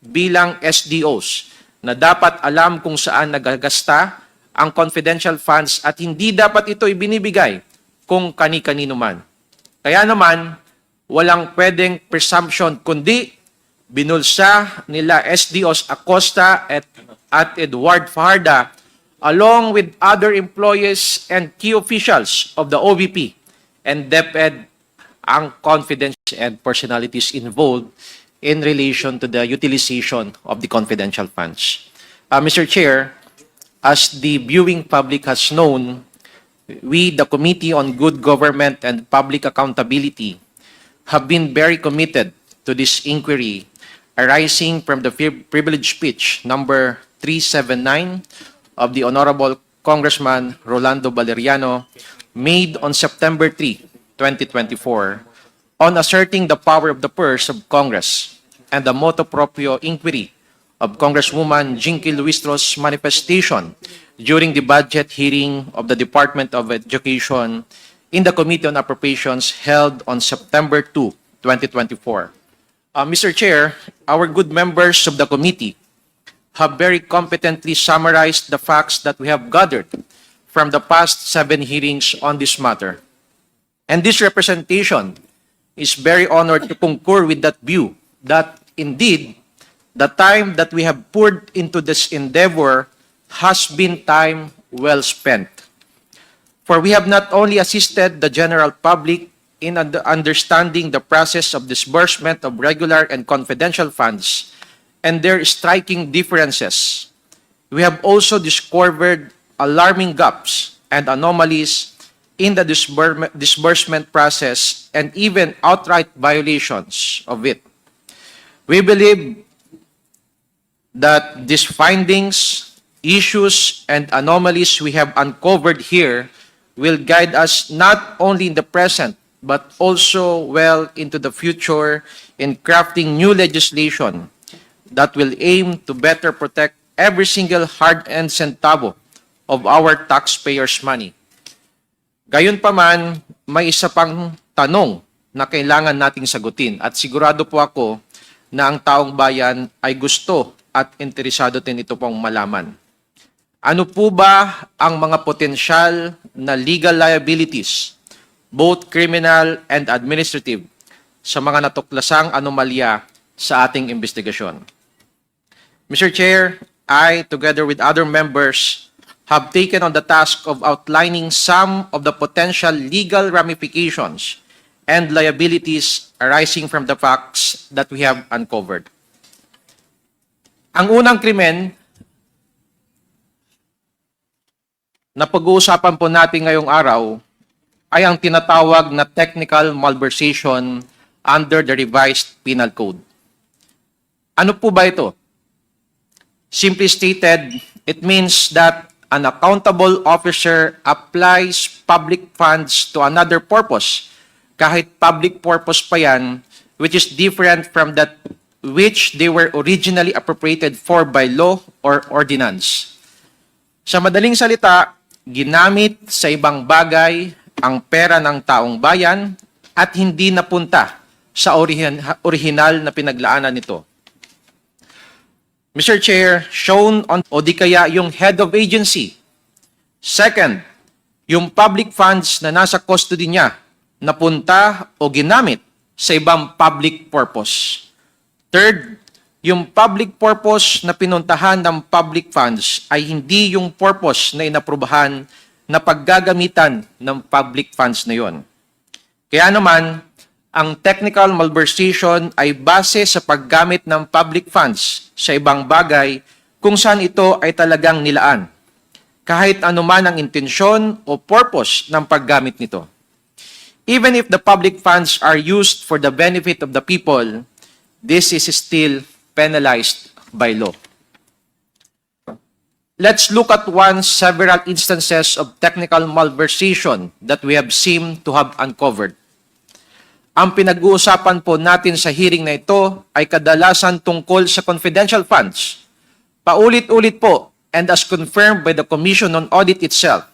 bilang SDOs na dapat alam kung saan nagagasta ang confidential funds at hindi dapat ito ibinibigay kung kani-kanino man. Kaya naman, walang pwedeng presumption kundi binulsa nila SDOs Acosta at Edward Fajarda along with other employees and key officials of the OVP and DepEd ang confidence and personalities involved in relation to the utilization of the confidential funds. Mr. Chair, as the viewing public has known, we, the Committee on Good Government and Public Accountability, have been very committed to this inquiry arising from the privilege speech number 379 of the Honorable Congressman Rolando Valeriano made on September 3, 2024, on asserting the power of the purse of Congress and the motu proprio inquiry of Congresswoman Jinky Luistro's manifestation during the budget hearing of the Department of Education in the Committee on Appropriations held on September 2, 2024. Mr. Chair, our good members of the committee have very competently summarized the facts that we have gathered from the past 7 hearings on this matter. And this representation is very honored to concur with that view that indeed the time that we have poured into this endeavor has been time well spent. For we have not only assisted the general public in understanding the process of disbursement of regular and confidential funds and their striking differences, we have also discovered alarming gaps and anomalies in the disbursement process and even outright violations of it. We believe that these findings, issues, and anomalies we have uncovered here will guide us not only in the present but also well into the future in crafting new legislation that will aim to better protect every single hard-earned centavo of our taxpayers' money. Gayunpaman, may isa pang tanong na kailangan nating sagutin at sigurado po ako na ang taong bayan ay gusto at interesado din ito pong malaman. Ano po ba ang mga potensyal na legal liabilities, both criminal and administrative, sa mga natuklasang anomalya sa ating investigasyon? Mr. Chair, I, together with other members, have taken on the task of outlining some of the potential legal ramifications and liabilities arising from the facts that we have uncovered. Ang unang krimen na pag-uusapan po natin ngayong araw ay ang tinatawag na technical malversation under the revised penal code. Ano po ba ito? Simply stated, it means that an accountable officer applies public funds to another purpose, kahit public purpose pa yan, which is different from that which they were originally appropriated for by law or ordinance. Sa madaling salita, ginamit sa ibang bagay ang pera ng taong bayan at hindi napunta sa orihinal na pinaglaanan nito. Mr. Chair, shown on o di kaya yung head of agency. Second, yung public funds na nasa custody niya napunta o ginamit sa ibang public purpose. Third, yung public purpose na pinuntahan ng public funds ay hindi yung purpose na inaprubahan na paggagamitan ng public funds na yon. Kaya naman, ang technical malversation ay base sa paggamit ng public funds sa ibang bagay kung saan ito ay talagang nilaan, kahit anuman ang intensyon o purpose ng paggamit nito. Even if the public funds are used for the benefit of the people, this is still penalized by law. Let's look at several instances of technical malversation that we have seemed to have uncovered. Ang pinag-uusapan po natin sa hearing na ito ay kadalasan tungkol sa confidential funds. Paulit-ulit po, and as confirmed by the Commission on Audit itself,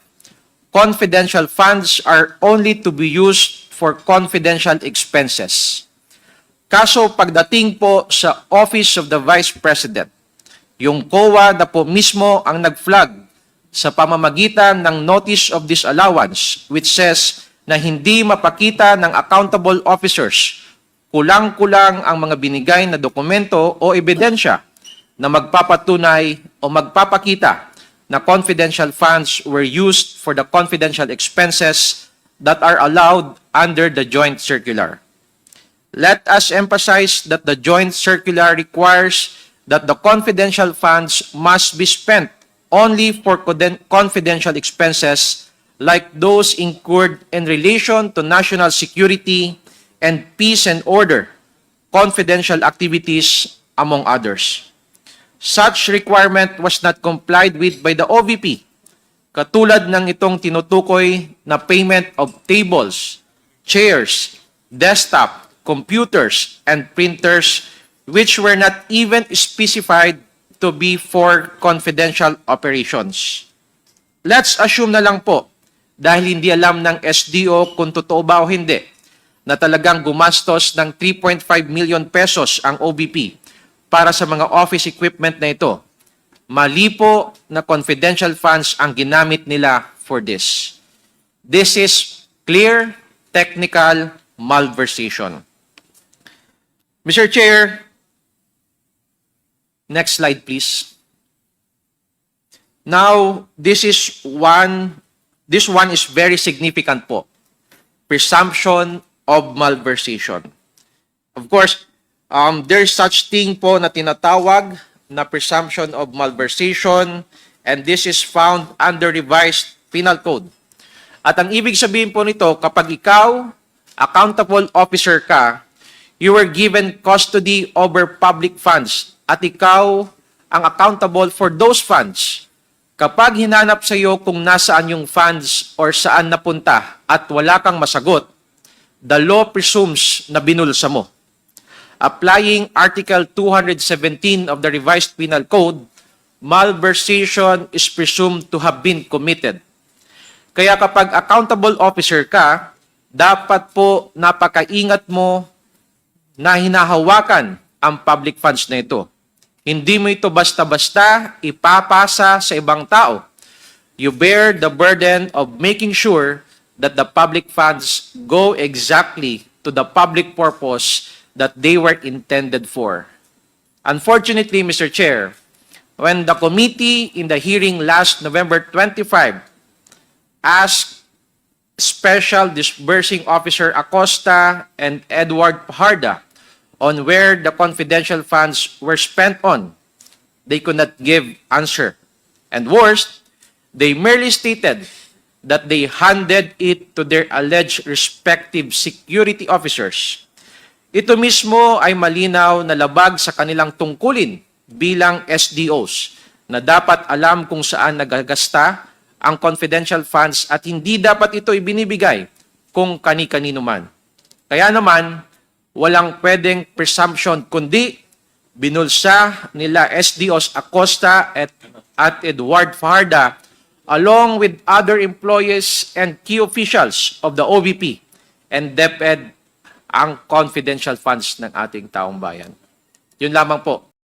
confidential funds are only to be used for confidential expenses. Kaso pagdating po sa Office of the Vice President, yung COA na po mismo ang nag-flag sa pamamagitan ng Notice of Disallowance which says na hindi mapakita ng accountable officers kulang-kulang ang mga binigay na dokumento o ebidensya na magpapatunay o magpapakita na confidential funds were used for the confidential expenses that are allowed under the joint circular. Let us emphasize that the joint circular requires that the confidential funds must be spent only for confidential expenses like those incurred in relation to national security and peace and order, confidential activities, among others. Such requirement was not complied with by the OVP, katulad ng itong tinutukoy na payment of tables, chairs, desktop, computers, and printers which were not even specified to be for confidential operations. Let's assume na lang po, dahil hindi alam ng SDO kung totoo ba o hindi, na talagang gumastos ng 3.5 million pesos ang OVP para sa mga office equipment na ito. Mali po na confidential funds ang ginamit nila for this. This is clear technical malversation. Mr. Chair, next slide please. Now, this one is very significant po. Presumption of malversation. Of course, there's such thing po na tinatawag na presumption of malversation, and this is found under revised penal code. At ang ibig sabihin po nito, kapag ikaw, accountable officer ka, you were given custody over public funds at ikaw ang accountable for those funds. Kapag hinanap sa iyo kung nasaan yung funds or saan napunta at wala kang masagot, the law presumes na binulsa mo. Applying Article 217 of the Revised Penal Code, malversation is presumed to have been committed. Kaya kapag accountable officer ka, dapat po napakaingat mo na hinahawakan ang public funds na ito. Hindi mo ito basta-basta ipapasa sa ibang tao. You bear the burden of making sure that the public funds go exactly to the public purpose that they were intended for. Unfortunately, Mr. Chair, when the committee in the hearing last November 25 asked Special Disbursing Officer Acosta and Edward Pajarda on where the confidential funds were spent on, they could not give answer. And worst, they merely stated that they handed it to their alleged respective security officers. Ito mismo ay malinaw na labag sa kanilang tungkulin bilang SDOs na dapat alam kung saan nagagasta ang confidential funds at hindi dapat ito ibinibigay kung kani-kanino man. Kaya naman, walang pwedeng presumption kundi binulsa nila SDOs Acosta at Edward Fajarda along with other employees and key officials of the OVP and DepEd ang confidential funds ng ating taong bayan. Yun lamang po.